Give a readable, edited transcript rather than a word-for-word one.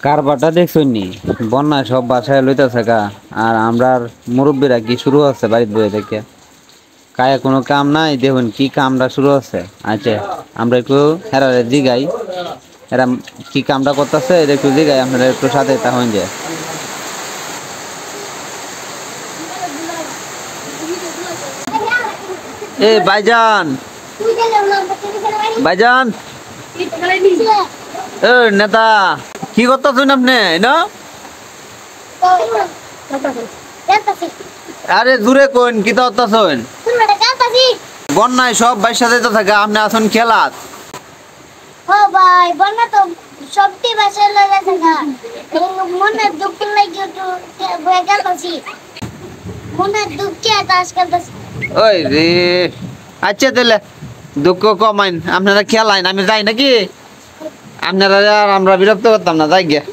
কারবারটা দেখছই নি বন্যায় সব বাসায় লইতেছে গা। আর আমরার মুরব্বীরা কি শুরু হচ্ছে বাড়িতে বয়ে থেকে কায়ে কোনো কাম নাই, দেখুন কি কামটা শুরু হচ্ছে। আচ্ছা আমরা একটু হেরারে জিগাই, এরা কি কামটা করতেছে এটা একটু জিগাই, আপনারা একটু সাথে তখন যে এ ভাইজান, ভাইজান এ নেতা কি করতেছেন আপনি না? আরে দূরে কোন কি করতেছেন? বন্যায় সব বাইর সাথে তো থাকে, আপনি আসুন খেলাত। ও ভাই বন্যা তো সবটি বাসায় লাগাছে না, মনে দুঃখ লাগে একটু বয়ে গেলছি, মনে দুঃখে তাস খেলতেছি। ওই রে, আচ্ছা তাহলে দুঃখ কমাইন, আপনারা খেলাইন, আমি যাই নাকি? আপনারা আর আমরা বিরক্ত করতাম না, যাই গিয়া।